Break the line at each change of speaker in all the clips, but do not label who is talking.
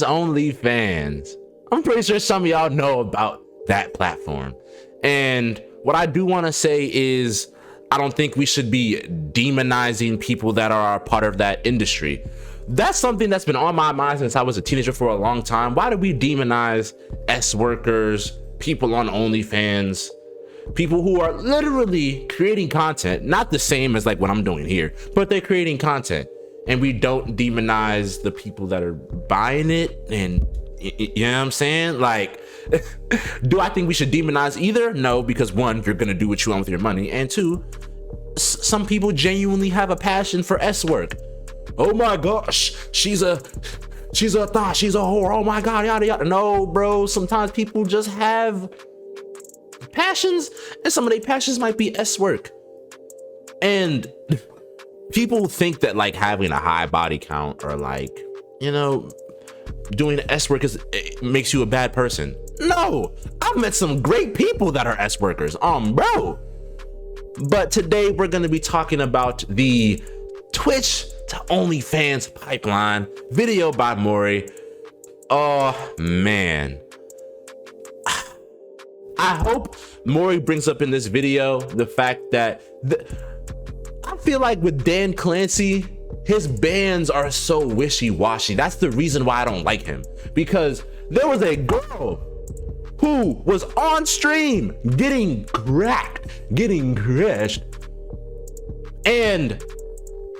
OnlyFans. I'm pretty sure some of y'all know about that platform. And what I do want to say is, I don't think we should be demonizing people that are a part of that industry. That's something that's been on my mind since I was a teenager for a long time. Why do we demonize S workers, people on OnlyFans, people who are literally creating content, not the same as like what I'm doing here, but they're creating content, and we don't demonize the people that are buying it? And you know what I'm saying? Like, do I think we should demonize either? No, because one, you're gonna do what you want with your money, and two, some people genuinely have a passion for S work. Oh my gosh, she's a thought, she's a whore, oh my god, yada yada. No, bro, sometimes people just have passions, and some of their passions might be S work. And people think that like having a high body count or like, you know, doing S work makes you a bad person. No, I've met some great people that are S workers, bro. But today we're gonna be talking about the Twitch to OnlyFans pipeline video by Mori. Oh man, I hope Mori brings up in this video the fact that I feel like with Dan Clancy, his bans are so wishy-washy. That's the reason why I don't like him, because there was a girl who was on stream getting cracked, getting crushed, and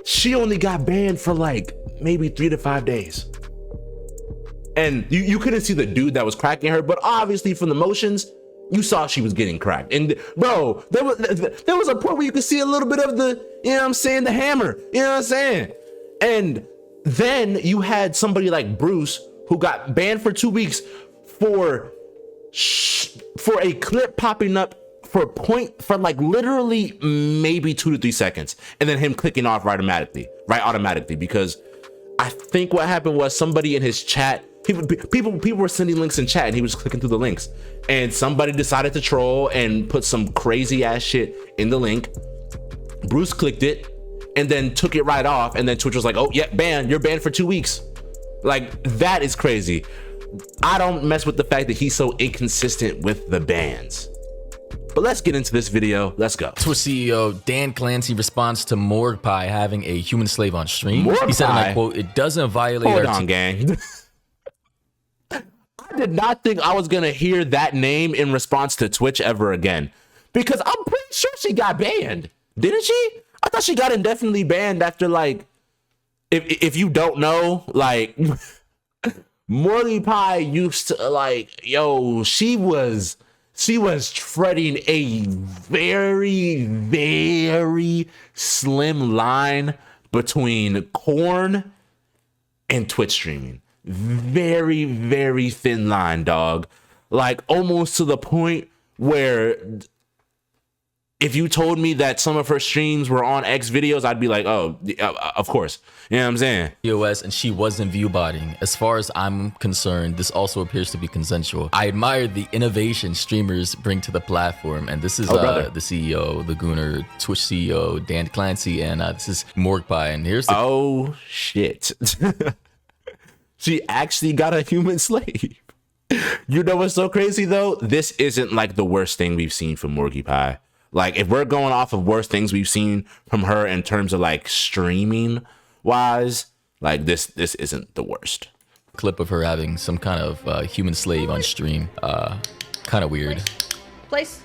she only got banned for like maybe 3 to 5 days. And you couldn't see the dude that was cracking her, but obviously from the motions, you saw she was getting cracked. And bro, there was a point where you could see a little bit of the, you know what I'm saying, the hammer, you know what I'm saying? And then you had somebody like Bruce who got banned for 2 weeks for a clip popping up for like literally maybe 2 to 3 seconds, and then him clicking off right automatically, because I think what happened was somebody in his chat, people were sending links in chat and he was clicking through the links, and somebody decided to troll and put some crazy ass shit in the link. Bruce clicked it and then took it right off, and then Twitch was like, oh yeah, you're banned for 2 weeks. Like, that is crazy. I don't mess with the fact that he's so inconsistent with the bans. But let's get into this video. Let's go.
Twitch CEO Dan Clancy responds to Morgpie having a human slave on stream.
Morgpie?
He said, and I quote, "It doesn't violate
Hold
our
on, gang. I did not think I was gonna hear that name in response to Twitch ever again, because I'm pretty sure she got banned, didn't she? I thought she got indefinitely banned after, like, if you don't know, like, Morgpie used to, like, yo, she was treading a very, very slim line between corn and Twitch streaming. Very, very thin line, dog. Like, almost to the point where if you told me that some of her streams were on X videos, I'd be like, oh, of course. You know what I'm saying?
EOS, and she wasn't view botting. As far as I'm concerned, this also appears to be consensual. I admire the innovation streamers bring to the platform, and this is the CEO, the Gooner, Twitch CEO, Dan Clancy, and this is Morgpie, and here's the—
oh, shit. She actually got a human slave. You know what's so crazy, though? This isn't like the worst thing we've seen from Morgpie. Like, if we're going off of worst things we've seen from her in terms of like streaming wise, like this isn't the worst.
Clip of her having some kind of human slave on stream. Kind of weird.
Place.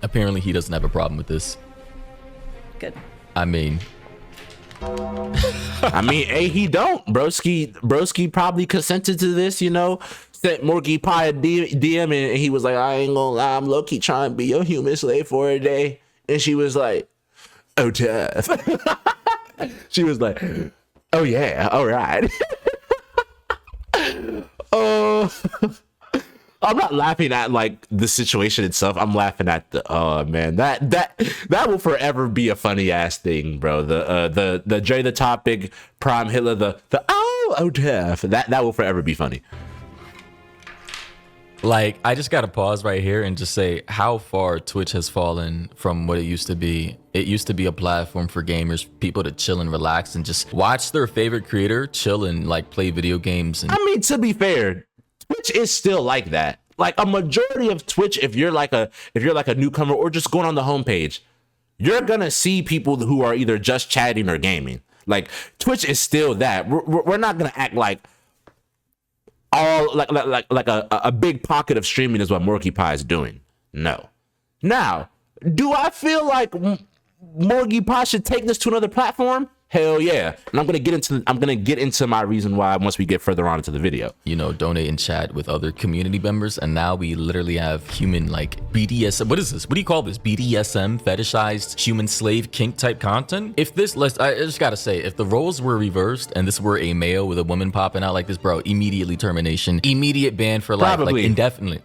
Apparently he doesn't have a problem with this.
Good.
I mean,
hey, he don't. Broski probably consented to this, you know. Sent Morgpie a DM, and he was like, I ain't gonna lie, I'm low-key trying to be your human slave for a day. And she was like, oh, tough. She was like, oh yeah, all right. Oh, I'm not laughing at like the situation itself. I'm laughing at the, oh man, that will forever be a funny ass thing, bro. The J the Topic, Prime Hitler, the oh tough. That will forever be funny.
Like, I just gotta pause right here and just say how far Twitch has fallen from what it used to be. It used to be a platform for gamers, people to chill and relax and just watch their favorite creator chill and like play video games. And
I mean, to be fair, Twitch is still like that. Like a majority of Twitch, if you're like a newcomer or just going on the homepage, you're gonna see people who are either just chatting or gaming. Like Twitch is still that. We're not gonna act like all like a big pocket of streaming is what Morgpie is doing. No. Now, do I feel like Morgpie should take this to another platform? Hell yeah. And I'm gonna get into my reason why once we get further on into the video.
You know, donate and chat with other community members, and now we literally have human like BDSM. What is this? What do you call this? BDSM, fetishized human slave kink type content? If this I just gotta say, if the roles were reversed and this were a male with a woman popping out like this, bro, immediately termination, immediate ban for life, like indefinitely.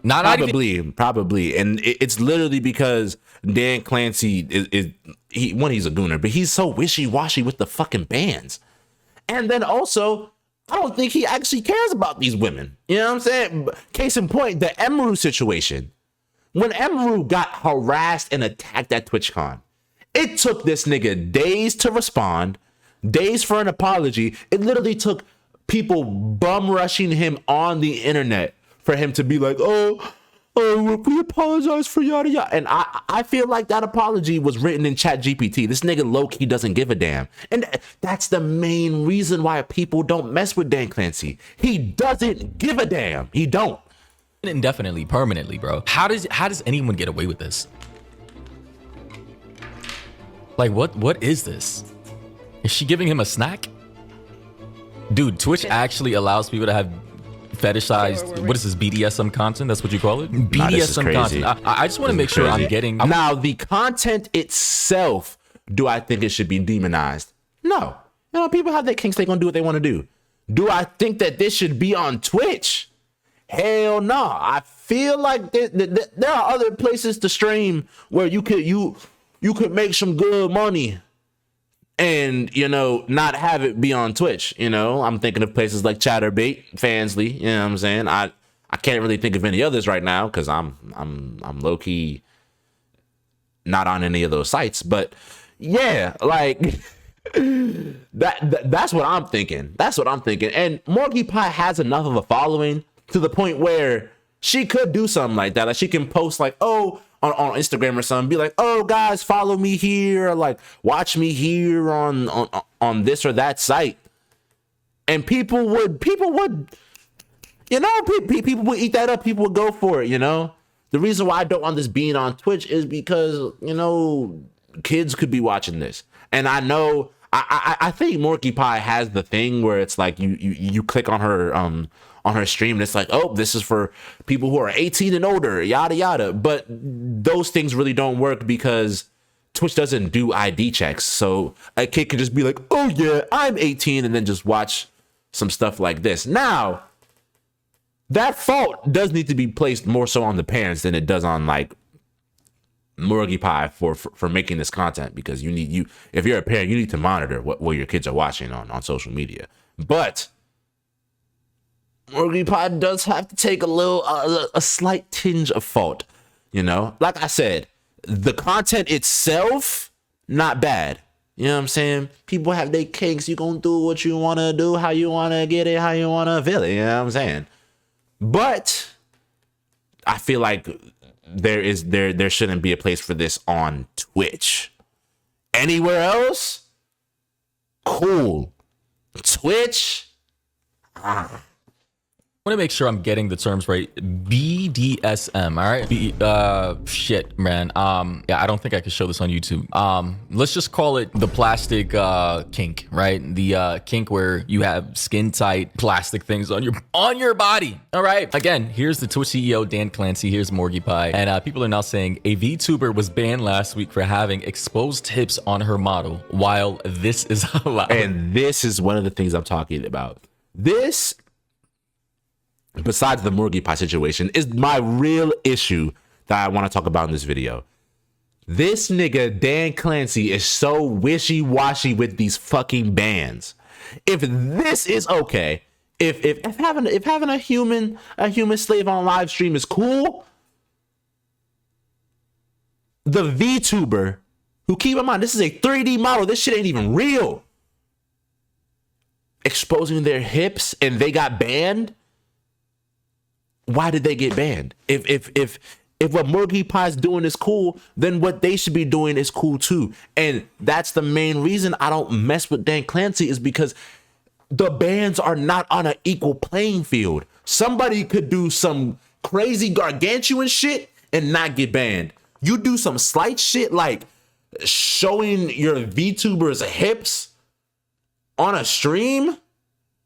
Probably. And it's literally because Dan Clancy is he's a gooner, but he's so wishy-washy with the fucking bans. And then also, I don't think he actually cares about these women. You know what I'm saying? Case in point, the Emru situation. When Emru got harassed and attacked at TwitchCon, it took this nigga days to respond, days for an apology. It literally took people bum rushing him on the internet for him to be like, oh, we apologize for yada yada. And I feel like that apology was written in ChatGPT. This nigga low-key doesn't give a damn. And that's the main reason why people don't mess with Dan Clancy. He doesn't give a damn. He don't.
Indefinitely, permanently, bro. How does anyone get away with this? Like, what is this? Is she giving him a snack? Dude, Twitch actually allows people to have fetishized, what is this, BDSM content? That's what you call it? BDSM content. I just want to make sure I'm getting...
Now, the content itself, do I think it should be demonized? No. You know, people have their kinks. They're going to do what they want to do. Do I think that this should be on Twitch? Hell no. I feel like there are other places to stream where you could make some good money and, you know, not have it be on Twitch. You know, I'm thinking of places like Chatterbait, Fansly, you know what I'm saying? I can't really think of any others right now because I'm low-key not on any of those sites. But yeah, like that's what I'm thinking. That's what I'm thinking. And Morgpie has enough of a following to the point where she could do something like that. Like she can post like, oh, on Instagram or something, be like, oh guys, follow me here, or like watch me here on this or that site. And people would, you know, people would eat that up. People would go for it, you know? The reason why I don't want this being on Twitch is because, you know, kids could be watching this. And I know, I think Morgpie has the thing where it's like you click on her stream and it's like, oh, this is for people who are 18 and older, yada yada. But those things really don't work because Twitch doesn't do ID checks. So a kid could just be like, oh yeah, I'm 18, and then just watch some stuff like this. Now, that fault does need to be placed more so on the parents than it does on like Morgpie for making this content, because if you're a parent, you need to monitor what your kids are watching on social media. But Morgpie does have to take a slight tinge of fault, you know? Like I said, the content itself, not bad. You know what I'm saying? People have their kinks. You gonna do what you want to do, how you want to get it, how you want to feel it. You know what I'm saying? But I feel like there shouldn't be a place for this on Twitch. Anywhere else? Cool. Twitch?
I want to make sure I'm getting the terms right. BDSM, all right? Shit, man. Yeah, I don't think I can show this on YouTube. Let's just call it the plastic kink, right? The kink where you have skin tight plastic things on your body. All right. Again, here's the Twitch CEO Dan Clancy. Here's Morgpie, and people are now saying a VTuber was banned last week for having exposed hips on her model, while this is allowed.
And this is one of the things I'm talking about. This, besides the Morgpie situation, is my real issue that I want to talk about in this video. This nigga Dan Clancy is so wishy-washy with these fucking bans. If this is okay, if having a human slave on live stream is cool, the VTuber, who, keep in mind, this is a 3D model, this shit ain't even real, exposing their hips and they got banned. Why did they get banned? If what Morgpie is doing is cool, then what they should be doing is cool too. And that's the main reason I don't mess with Dan Clancy, is because the bans are not on an equal playing field. Somebody could do some crazy gargantuan shit and not get banned. You do some slight shit like showing your VTuber's hips on a stream,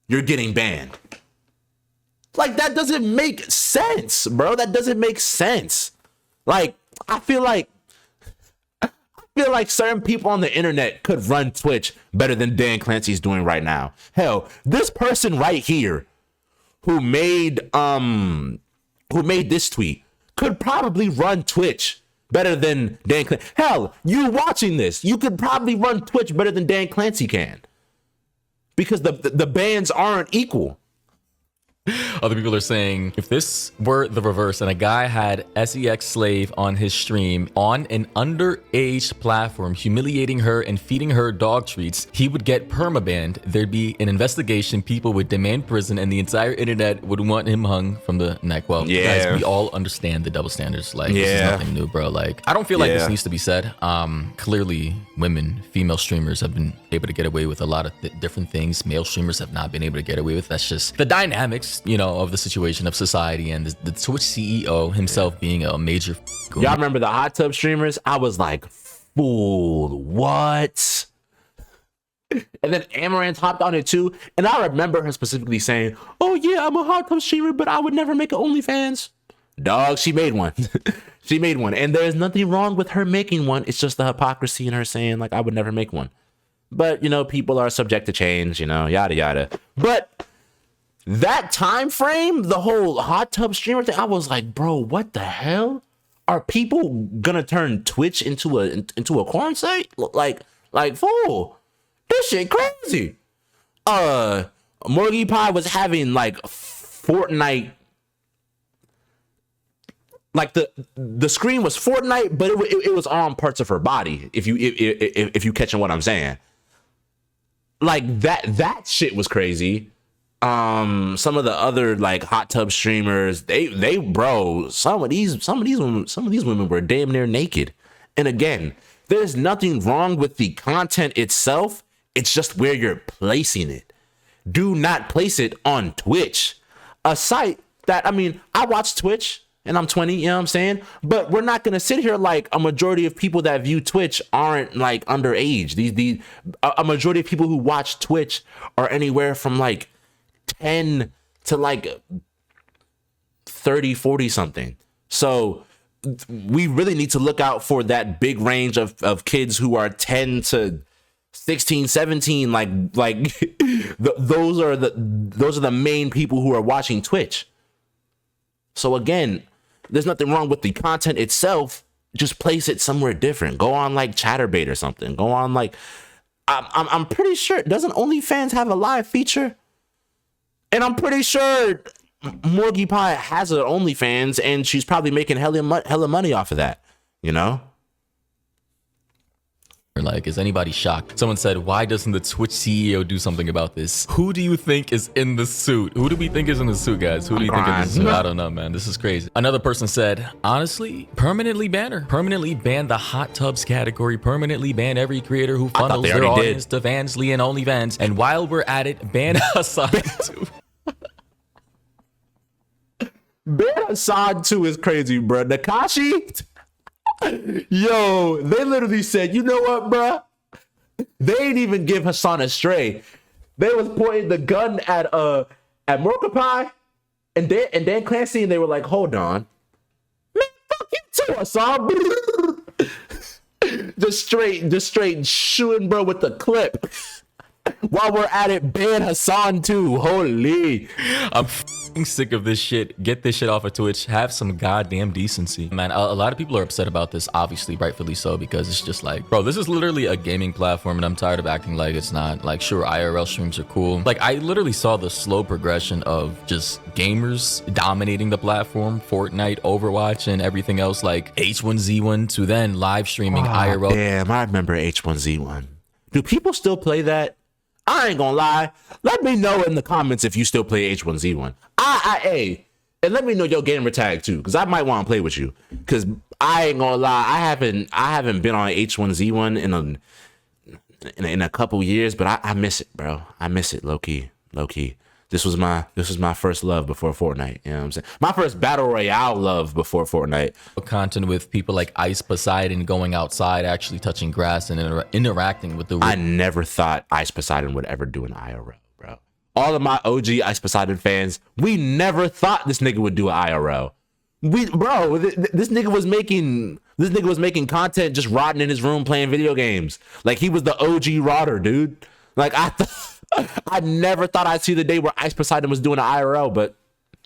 you're getting banned. Like, that doesn't make sense, bro. That doesn't make sense. Like, I feel like certain people on the internet could run Twitch better than Dan Clancy's doing right now. Hell, this person right here who made this tweet could probably run Twitch better than Dan Clancy. Hell, you watching this, you could probably run Twitch better than Dan Clancy can, because the bans aren't equal.
Other people are saying, if this were the reverse and a guy had SEX slave on his stream on an underage platform, humiliating her and feeding her dog treats, he would get permabanned. There'd be an investigation, people would demand prison, and the entire internet would want him hung from the neck. Well,
yeah,
guys, we all understand the double standards. Like, this is nothing new, bro. Like, I don't feel like this needs to be said. Clearly, female streamers have been able to get away with a lot of different things. Male streamers have not been able to get away with. That's just the dynamics, you know, of the situation of society, and the Twitch CEO himself being a major
Y'all remember the hot tub streamers? I was like, fool, what? And then Amaranth hopped on it too, and I remember her specifically saying, oh yeah, I'm a hot tub streamer, but I would never make an OnlyFans. Dog, she made one. She made one, and there's nothing wrong with her making one. It's just the hypocrisy in her saying, like, I would never make one. But, you know, people are subject to change, you know, yada yada. But that time frame, the whole hot tub streamer thing, I was like, bro, what the hell? Are people gonna turn Twitch into a porn site? Like fool, this shit crazy. Morgpie was having like Fortnite, like the screen was Fortnite, but it was on parts of her body. If you catching what I'm saying, like that shit was crazy. Some of the other like hot tub streamers, they bro, some of these women were damn near naked. And again, there's nothing wrong with the content itself. It's just where you're placing it. Do not place it on Twitch, a site that, I mean, I watch Twitch and I'm 20, you know what I'm saying? But we're not gonna sit here like a majority of people that view Twitch aren't like underage. A majority of people who watch Twitch are anywhere from like 10 to like 30, 40 something. So we really need to look out for that big range of kids who are 10 to 16, 17. Those are the main people who are watching Twitch. So again, there's nothing wrong with the content itself. Just place it somewhere different. Go on like Chatterbait or something. Go on like, I'm pretty sure, doesn't OnlyFans have a live feature? And I'm pretty sure Morgpie has an OnlyFans, and she's probably making hella money off of that, you know?
Like, is anybody shocked? Someone said, why doesn't the Twitch CEO do something about this? Who do you think is in the suit? Who do we think is in the suit, guys? Who do you think is in the suit? I don't know, man. This is crazy. Another person said, honestly, permanently ban her. Permanently ban the hot tubs category. Permanently ban every creator who funnels their audience to Vansly and OnlyFans. And while we're at it, ban Hassan too.
Ban Hassan too is crazy, bro. Nakashi? Yo, they literally said, you know what, bro? They ain't even give Hassan a stray. They was pointing the gun at Morgpie and Dan Clancy, and they were like, hold on. Man, fuck you too, Hassan. just straight shooting, bro, with the clip. While we're at it, ban Hassan too. Holy.
I'm sick of this shit. Get this shit off of Twitch. Have some goddamn decency. Man, a lot of people are upset about this, obviously, rightfully so, because it's just like, bro, this is literally a gaming platform and I'm tired of acting like it's not. Like, sure, IRL streams are cool. Like, I literally saw the slow progression of just gamers dominating the platform, Fortnite, Overwatch, and everything else, like H1Z1 to then live streaming IRL.
Damn, I remember H1Z1. Do people still play that? I ain't gonna lie. Let me know in the comments if you still play H1Z1. Hey, and let me know your gamer tag too, because I might want to play with you. Because I ain't gonna lie, I haven't been on H1Z1 in a couple years, but I miss it, bro. I miss it, low key. This was my first love before Fortnite. You know what I'm saying? My first battle royale love before Fortnite.
Content with people like Ice Poseidon going outside, actually touching grass and interacting with the.
I never thought Ice Poseidon would ever do an IRL, bro. All of my OG Ice Poseidon fans, we never thought this nigga would do an IRL. This nigga was making content just rotting in his room playing video games. Like he was the OG rotter, dude. Like I never thought I'd see the day where Ice Poseidon was doing an IRL, but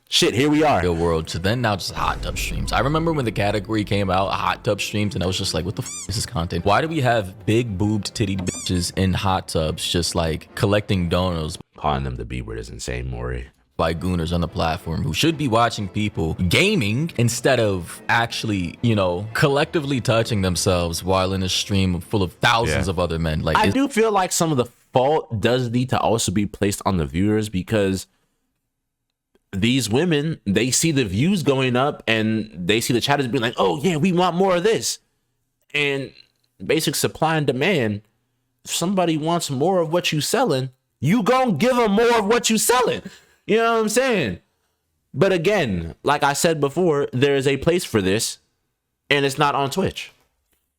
shit, here we are.
Real world. To then now just hot tub streams. I remember when the category came out, hot tub streams, and I was just like, what the f is this content? Why do we have big boobed titty bitches in hot tubs just like collecting donos?
Calling them the B word is insane, Maury.
By gooners on the platform who should be watching people gaming instead of actually, you know, collectively touching themselves while in a stream full of thousands of other men. Like,
I do feel like some of the fault does need to also be placed on the viewers, because these women, they see the views going up and they see the chatters being like, oh yeah, we want more of this. And basic supply and demand, if somebody wants more of what you selling, you gonna give them more of what you selling. You know what I'm saying? But again, like I said before, there is a place for this and it's not on Twitch.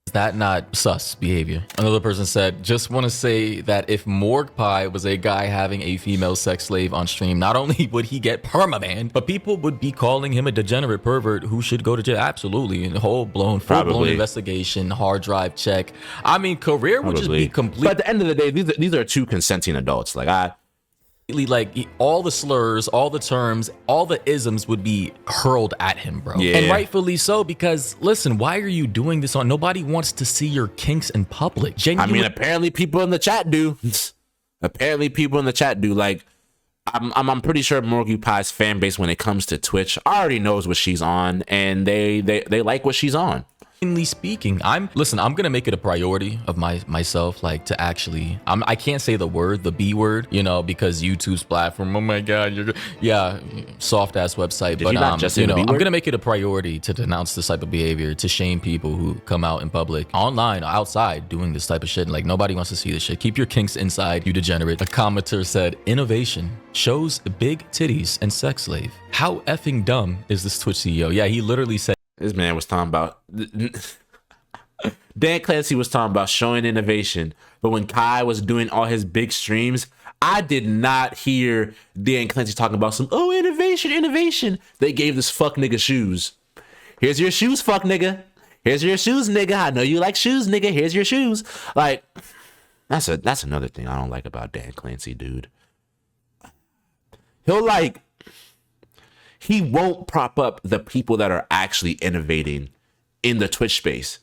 Is that not sus behavior? Another person said, just want to say that if Morgpie was a guy having a female sex slave on stream, not only would he get permabanned, but people would be calling him a degenerate pervert who should go to jail. Absolutely. And full-blown investigation, hard drive check. I mean, career would just be complete.
But at the end of the day, these are two consenting adults.
Like all the slurs, all the terms, all the isms would be hurled at him, bro.
Yeah.
And rightfully so, because listen, why are you doing this on? Nobody wants to see your kinks in public.
I mean, apparently people in the chat do. Like, I'm pretty sure Morgpie's fan base, when it comes to Twitch, already knows what she's on, and they like what she's on.
Speaking, I'm gonna make it a priority of myself, like, to actually, I can't say the B word, you know, because YouTube's platform, oh my god, soft ass website.
Did but
I'm gonna make it a priority to denounce this type of behavior, to shame people who come out in public, online, outside, doing this type of shit. Like, nobody wants to see this shit. Keep your kinks inside, you degenerate. A commenter said, innovation shows big titties and sex slave. How effing dumb is this Twitch CEO? Yeah, he literally said.
This man was talking about, Dan Clancy was talking about showing innovation, but when Kai was doing all his big streams, I did not hear Dan Clancy talking about some, oh, innovation. They gave this fuck nigga shoes. Here's your shoes, fuck nigga. Here's your shoes, nigga. I know you like shoes, nigga. Here's your shoes. Like, that's another thing I don't like about Dan Clancy, dude. He won't prop up the people that are actually innovating in the Twitch space,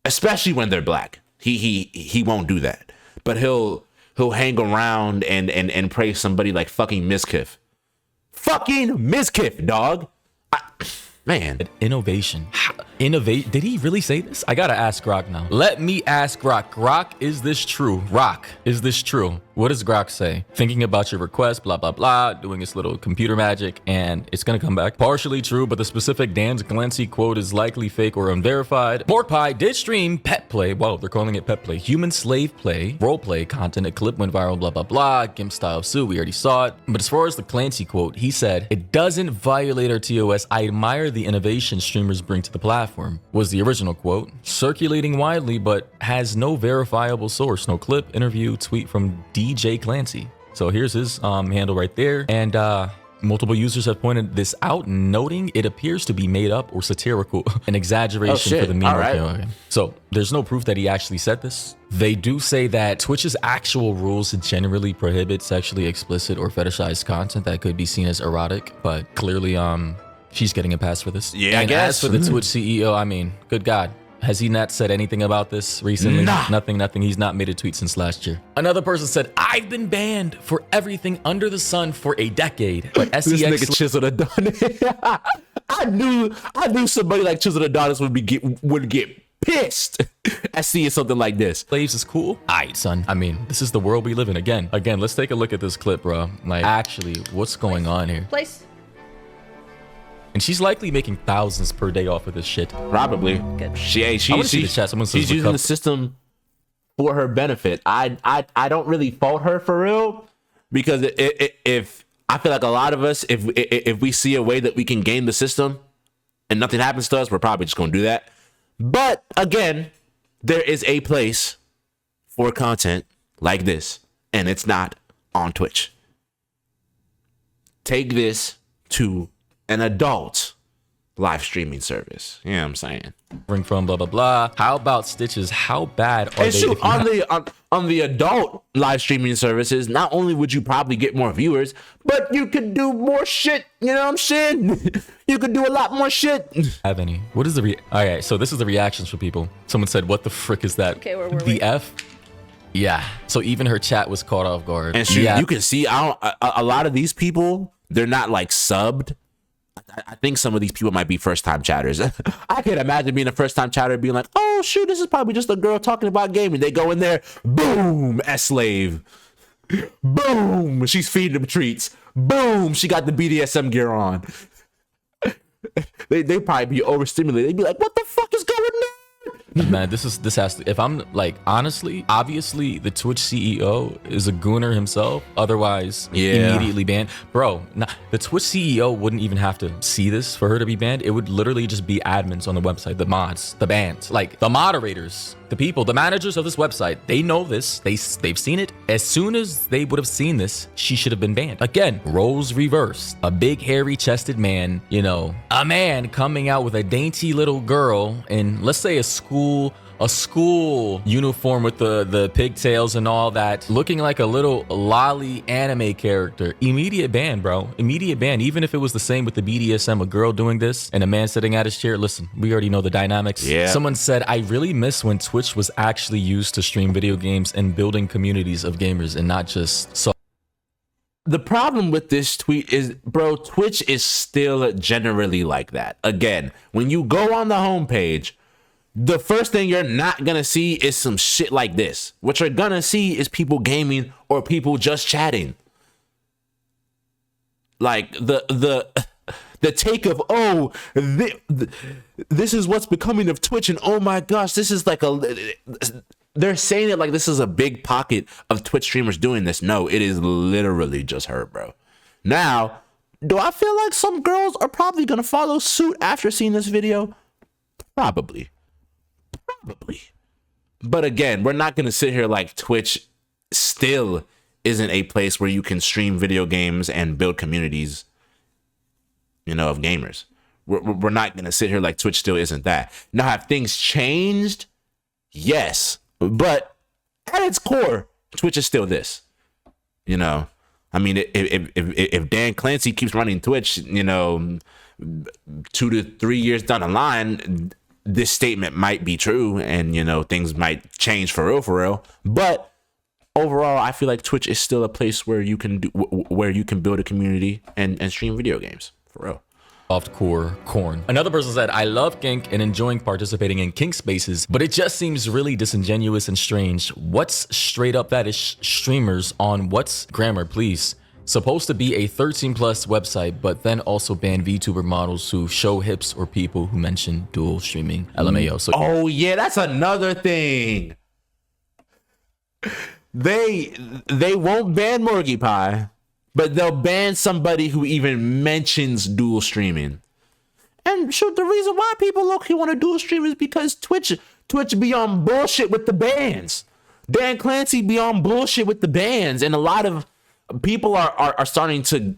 especially when they're black. He won't do that. But he'll hang around and praise somebody like fucking Miskiff. Fucking Miskiff, dog. Man.
Innovation. Innovate. Did he really say this? I gotta ask Grok now. Let me ask Grok. Grok, is this true? Rock, is this true? What does Grok say? Thinking about your request, blah, blah, blah, doing his little computer magic, and it's gonna come back. Partially true, but the specific Dan Clancy quote is likely fake or unverified. Morgpie did stream pet play. Whoa, they're calling it pet play. Human slave play, role play content. A clip went viral, blah, blah, blah. Gimp style suit, we already saw it. But as far as the Clancy quote, he said, it doesn't violate our TOS. I admire the innovation streamers bring to the platform, was the original quote, circulating widely, but has no verifiable source. No clip, interview, tweet from DJ Clancy. So here's his handle right there. And Multiple users have pointed this out, noting it appears to be made up or satirical, an exaggeration for the meme. Okay. So there's no proof that he actually said this. They do say that Twitch's actual rules generally prohibit sexually explicit or fetishized content that could be seen as erotic, but clearly, she's getting a pass for this.
Yeah,
and
I guess.
as for the Twitch CEO, I mean, good God. Has he not said anything about this recently?
Nah.
Nothing. He's not made a tweet since last year. Another person said, I've been banned for everything under the sun for a decade. But SEX
This nigga Chisel Adonis. I knew somebody like Chisel Adonis would get pissed at seeing something like this.
Slaves is cool. Aight, son. I mean, this is the world we live in. Again, let's take a look at this clip, bro. Like, actually, what's going on here?
Place.
And she's likely making thousands per day off of this shit.
Probably.
Good.
She's
using
the system for her benefit. I don't really fault her for real, because if I feel like a lot of us, if we see a way that we can game the system and nothing happens to us, we're probably just gonna do that. But again, there is a place for content like this, and it's not on Twitch. Take this to an adult live streaming service. You know what I'm saying?
From blah blah blah. How about Stitches? How bad are they?
On the adult live streaming services, not only would you probably get more viewers, but you could do more shit. You know what I'm saying? You could do a lot more shit.
Have any? What is the all right? So this is the reactions for people. Someone said, "What the frick is that?"
Okay, where were
the
we?
F. Yeah. So even her chat was caught off guard.
And you can see, a lot of these people, they're not like subbed. I think some of these people might be first-time chatters. I can't imagine being a first-time chatter being like, oh, shoot, this is probably just a girl talking about gaming. They go in there, boom, S-Slave. Boom, she's feeding them treats. Boom, she got the BDSM gear on. They probably be overstimulated. They'd be like, what the fuck is going on?
Man, this has to, if I'm like, honestly, obviously the Twitch CEO is a gooner himself, otherwise immediately banned. Bro, the Twitch CEO wouldn't even have to see this for her to be banned. It would literally just be admins on the website, the mods, the bans, like the moderators, the people, the managers of this website. They know this. They've seen it. As soon as they would have seen this, she should have been banned. Again, roles reversed. A big hairy chested man, you know, a man coming out with a dainty little girl in, let's say, a school uniform with the pigtails and all that, looking like a little lolly anime character. Immediate ban, bro. Immediate ban. Even if it was the same with the BDSM, a girl doing this and a man sitting at his chair. Listen, we already know the dynamics.
Yeah.
Someone said, I really miss when Twitch was actually used to stream video games and building communities of gamers and not just so.
The problem with this tweet is, bro, Twitch is still generally like that. Again, when you go on the homepage, the first thing you're not gonna see is some shit like this. What you're gonna see is people gaming or people just chatting. Like the take of, oh, this is what's becoming of Twitch, and oh my gosh, this is like they're saying it like this is a big pocket of Twitch streamers doing this. No, it is literally just her, bro. Now, do I feel like some girls are probably gonna follow suit after seeing this video? Probably. But again, we're not going to sit here like Twitch still isn't a place where you can stream video games and build communities, you know, of gamers. We're not going to sit here like Twitch still isn't that. Now, have things changed? Yes. But at its core, Twitch is still this. You know, I mean, if Dan Clancy keeps running Twitch, you know, 2 to 3 years down the line, this statement might be true, and you know, things might change for real. But overall, I feel like Twitch is still a place where you can build a community and stream video games for real.
Softcore corn. Another person said, I love kink and enjoying participating in kink spaces, but it just seems really disingenuous and strange. What's straight up that is streamers on what's grammar, please? Supposed to be a 13+ website, but then also ban VTuber models who show hips or people who mention dual streaming. LMAO. So
oh yeah, that's another thing. They won't ban Morgpie, but they'll ban somebody who even mentions dual streaming. And shoot, the reason why people low-key want to dual stream is because Twitch be on bullshit with the bans. Dan Clancy be on bullshit with the bans, and a lot of people are starting to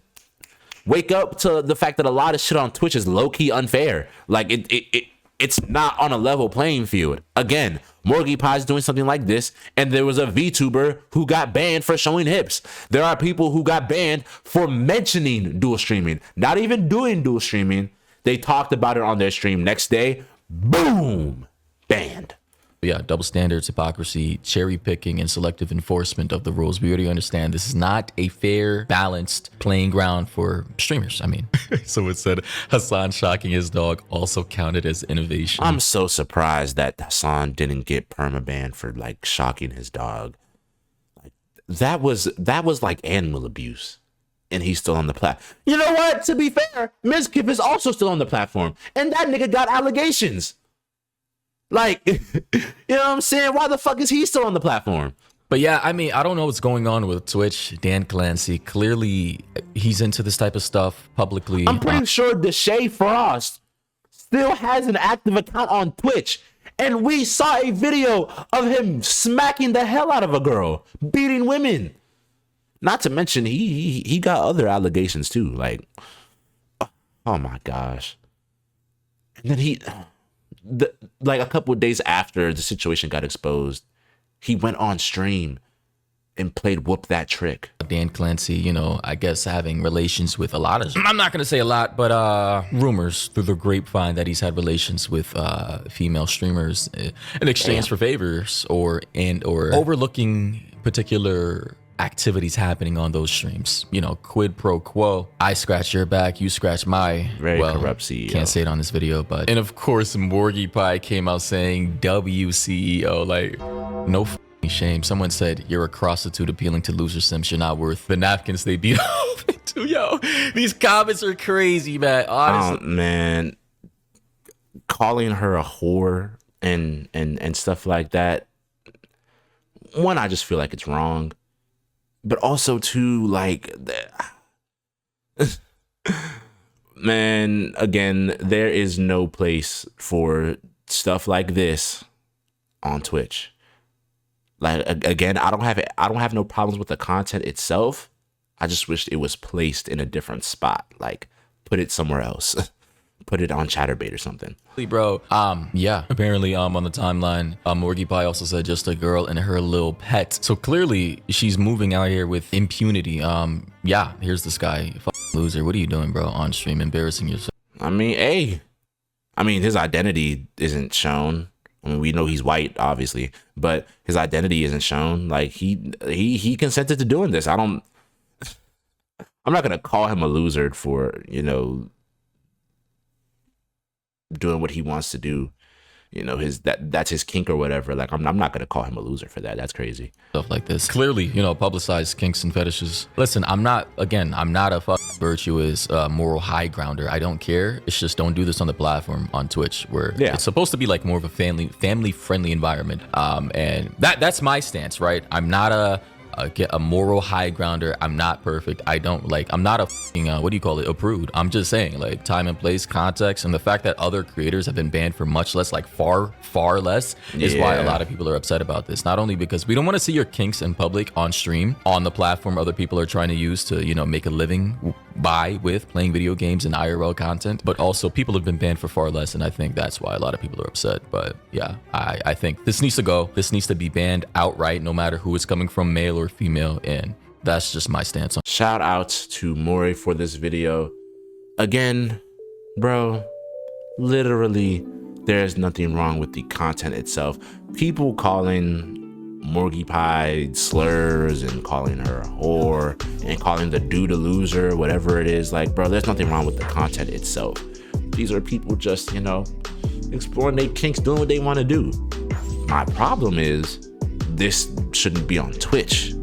wake up to the fact that a lot of shit on Twitch is low-key unfair. Like it's not on a level playing field. Again, Morgpie's doing something like this, and there was a VTuber who got banned for showing hips. There are people who got banned for mentioning dual streaming, not even doing dual streaming. They talked about it on their stream. Next day, boom, banned.
Yeah, double standards, hypocrisy, cherry picking, and selective enforcement of the rules. We already understand this is not a fair, balanced playing ground for streamers. I mean, so it said Hassan shocking his dog also counted as innovation.
I'm so surprised that Hassan didn't get permabanned for like shocking his dog. Like, that was like animal abuse, and he's still on the platform. You know what? To be fair, Mizkif is also still on the platform, and that nigga got allegations. Like, you know what I'm saying? Why the fuck is he still on the platform?
But yeah, I mean, I don't know what's going on with Twitch. Dan Clancy, clearly he's into this type of stuff publicly.
I'm pretty sure Deshae Frost still has an active account on Twitch. And we saw a video of him smacking the hell out of a girl, beating women. Not to mention, he got other allegations too. Like, oh my gosh. And then like a couple of days after the situation got exposed, he went on stream and played Whoop That Trick.
Dan Clancy, you know, I guess having relations with a lot of, I'm not going to say a lot, but rumors through the grapevine that he's had relations with female streamers in exchange for favors or overlooking particular activities happening on those streams. You know, quid pro quo. I scratch your back, you scratch my.
Very corrupt CEO.
Can't say it on this video, but. And of course, Morgpie came out saying WCEO. Like, no shame. Someone said, you're a prostitute appealing to loser simps. You're not worth the napkins they beat off into. Yo, these comments are crazy, man. Honestly.
Oh, man. Calling her a whore and stuff like that. One, I just feel like it's wrong. But also too, like, man, again, there is no place for stuff like this on Twitch. Like, again, I don't have no problems with the content itself. I just wish it was placed in a different spot. Like, put it somewhere else. Put it on Chatterbait or something.
Bro, yeah, apparently on the timeline, Morgpie also said just a girl and her little pet. So clearly she's moving out here with impunity. Yeah, here's this guy, loser. What are you doing, bro, on stream, embarrassing yourself?
I mean, hey, his identity isn't shown. I mean, we know he's white, obviously, but his identity isn't shown. Like, he consented to doing this. I'm not gonna call him a loser for, you know, doing what he wants to do. You know, that's his kink or whatever. Like, I'm not gonna call him a loser for that. That's crazy.
Stuff like this. Clearly, you know, publicized kinks and fetishes. Listen, I'm not a virtuous moral high grounder. I don't care. It's just don't do this on the platform on Twitch where it's supposed to be like more of a family friendly environment. And that's my stance, right? I'm not a moral high grounder. I'm not perfect. I'm not a what do you call it, a prude. I'm just saying, like, time and place, context, and the fact that other creators have been banned for much less, like far less, is why a lot of people are upset about this. Not only because we don't want to see your kinks in public on stream, on the platform other people are trying to use to, you know, make a living with playing video games and IRL content, but also people have been banned for far less, and I think that's why a lot of people are upset. But yeah, I think this needs to go. This needs to be banned outright, no matter who it's coming from, male or female, and that's just my stance on.
Shout outs to Mori for this video. Again, bro, literally, there's nothing wrong with the content itself. People calling Morgpie slurs and calling her a whore and calling the dude a loser, whatever it is, like, bro, there's nothing wrong with the content itself. These are people just, you know, exploring their kinks, doing what they want to do. My problem is this shouldn't be on Twitch.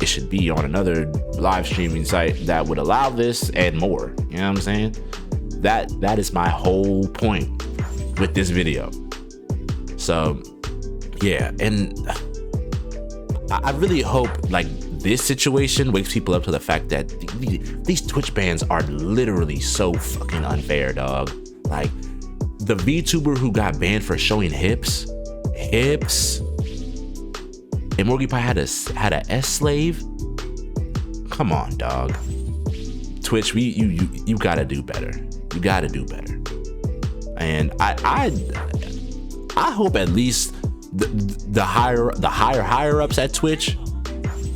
It should be on another live streaming site that would allow this and more. You know what I'm saying? That is my whole point with this video. So yeah, and I really hope like this situation wakes people up to the fact that these Twitch bans are literally so fucking unfair, dog. Like, the VTuber who got banned for showing hips, and Morgpie had a S slave. Come on, dog. Twitch, you gotta do better. You gotta do better. And I hope at least the higher ups at Twitch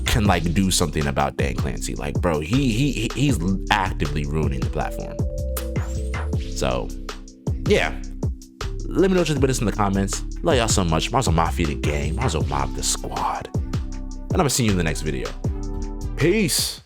can like do something about Dan Clancy. Like, bro, he's actively ruining the platform. So yeah, let me know what you think about this in the comments. Love y'all so much. Marso Mafia the gang, Marso Mob the squad, and I'm gonna see you in the next video. Peace.